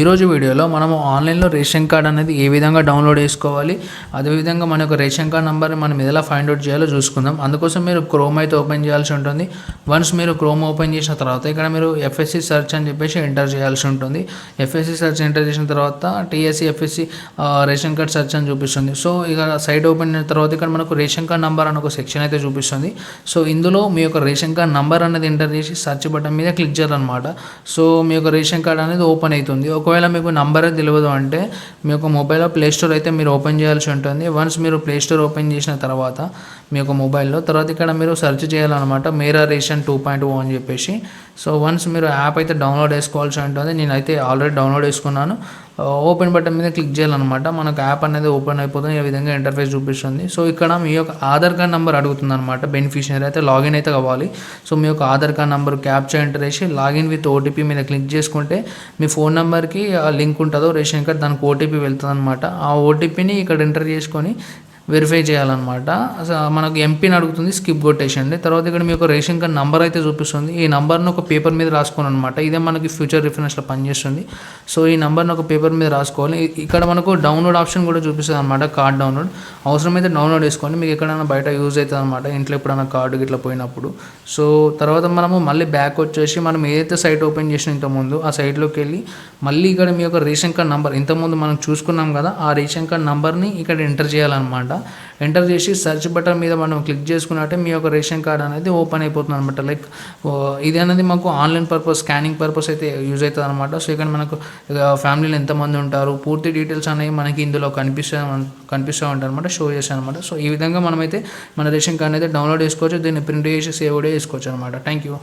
ఈరోజు వీడియోలో మనము ఆన్లైన్లో రేషన్ కార్డ్ అనేది ఏ విధంగా డౌన్లోడ్ చేసుకోవాలి, అదేవిధంగా మన యొక్క రేషన్ కార్డ్ నెంబర్ని మనం ఎలా ఫైండ్ అవుట్ చేయాలో చూసుకుందాం. అందుకోసం మీరు క్రోమ్ అయితే ఓపెన్ చేయాల్సి ఉంటుంది. వన్స్ మీరు క్రోమ్ ఓపెన్ చేసిన తర్వాత ఇక్కడ మీరు ఎఫ్ఎస్సి సెర్చ్ అని చెప్పేసి ఎంటర్ చేయాల్సి ఉంటుంది. ఎఫ్ఎస్సి సెర్చ్ ఎంటర్ చేసిన తర్వాత TSC FSC ration card search అని చూపిస్తుంది. సో ఇక సైట్ ఓపెన్ అయిన తర్వాత ఇక్కడ మనకు రేషన్ కార్డ్ నెంబర్ అని ఒక సెక్షన్ అయితే చూపిస్తుంది. సో ఇందులో మీ యొక్క రేషన్ కార్డ్ నెంబర్ అనేది ఎంటర్ చేసి సెర్చ్ బటన్ మీద క్లిక్ చేయాలన్నమాట. సో మీ యొక్క రేషన్ కార్డ్ అనేది ఓపెన్ అవుతుంది. ఒకవేళ మీకు నంబరే తెలియదు అంటే మీ యొక్క మొబైల్లో ప్లే స్టోర్ అయితే మీరు ఓపెన్ చేయాల్సి ఉంటుంది. వన్స్ మీరు ప్లే స్టోర్ ఓపెన్ చేసిన తర్వాత మీ యొక్క మొబైల్లో తర్వాత ఇక్కడ మీరు సెర్చ్ చేయాలన్నమాట, మేరా రేషన్ 2.0 అని చెప్పేసి. సో వన్స్ మీరు యాప్ అయితే డౌన్లోడ్ చేసుకోవాల్సి ఉంటుంది. నేనైతే ఆల్రెడీ డౌన్లోడ్ చేసుకున్నాను. ఓపెన్ బటన్ మీద క్లిక్ చేయాలన్నమాట. మనకు యాప్ అనేది ఓపెన్ అయిపోతుంది. ఈ విధంగా ఇంటర్ఫేస్ చూపిస్తుంది. సో ఇక్కడ మీ యొక్క ఆధార్ కార్డ్ నెంబర్ అడుగుతుంది అనమాట. బెనిఫిషియరీ అయితే లాగిన్ అయితే కావాలి. సో మీ యొక్క Aadhaar card number captcha enter చేసి లాగిన్ విత్ ఓటీపీ మీద క్లిక్ చేసుకుంటే మీ ఫోన్ నెంబర్కి లింక్ ఉంటుందో రేషన్ కార్డ్, దానికి ఓటీపీ వెళ్తుంది అనమాట. ఆ ఓటీపీని ఇక్కడ ఎంటర్ చేసుకొని వెరిఫై చేయాలన్నమాట. మనకు ఎంపీని అడుగుతుంది, స్కిప్ కొట్టేసండి. తర్వాత ఇక్కడ మీ యొక్క రేషన్ కార్డ్ నెంబర్ అయితే చూపిస్తుంది. ఈ నెంబర్ని ఒక పేపర్ మీద రాసుకోవాలి అనమాట. ఇదే మనకి ఫ్యూచర్ రిఫరెన్స్లో పనిచేస్తుంది. సో ఈ నెంబర్ని ఒక పేపర్ మీద రాసుకోవాలి. ఇక్కడ మనకు డౌన్లోడ్ ఆప్షన్ కూడా చూపిస్తుంది అనమాట, కార్డ్ డౌన్లోడ్. అవసరమైతే డౌన్లోడ్ చేసుకోండి, మీకు ఎక్కడైనా బయట యూజ్ అవుతుంది అనమాట, ఇంట్లో ఎప్పుడైనా కార్డు ఇట్లా పోయినప్పుడు. సో తర్వాత మనము మళ్ళీ బ్యాక్ వచ్చేసి మనం ఏదైతే సైట్ ఓపెన్ చేసిన ఇంతకుముందు ఆ సైట్లోకి వెళ్ళి మళ్ళీ ఇక్కడ మీ యొక్క రేషన్ కార్డ్ నెంబర్ ఇంతకుముందు మనం చూసుకున్నాం కదా, ఆ రేషన్ కార్డ్ నెంబర్ని ఇక్కడ ఎంటర్ చేయాలన్నమాట. ఎంటర్ చేసి సెర్చ్ బటన్ మీద మనం క్లిక్ చేసుకున్నట్టే మీ యొక్క రేషన్ కార్డ్ అనేది ఓపెన్ అయిపోతుంది అనమాట. లైక్ ఇది అనేది మాకు ఆన్లైన్ పర్పస్, స్కానింగ్ పర్పస్ అయితే యూజ్ అవుతుంది అనమాట. సో ఇక్కడ మనకు ఫ్యామిలీలో ఎంతమంది ఉంటారు, పూర్తి డీటెయిల్స్ అనేవి మనకి ఇందులో కనిపిస్తూ ఉంటాయి అనమాట, షో చేస్తాను అనమాట. సో ఈ విధంగా మనమైతే మన రేషన్ కార్డ్ అయితే డౌన్లోడ్ చేసుకోవచ్చు. దీన్ని ప్రింట్ చేసి సేవ్ కూడా చేసుకోవచ్చు అనమాట. Thank you.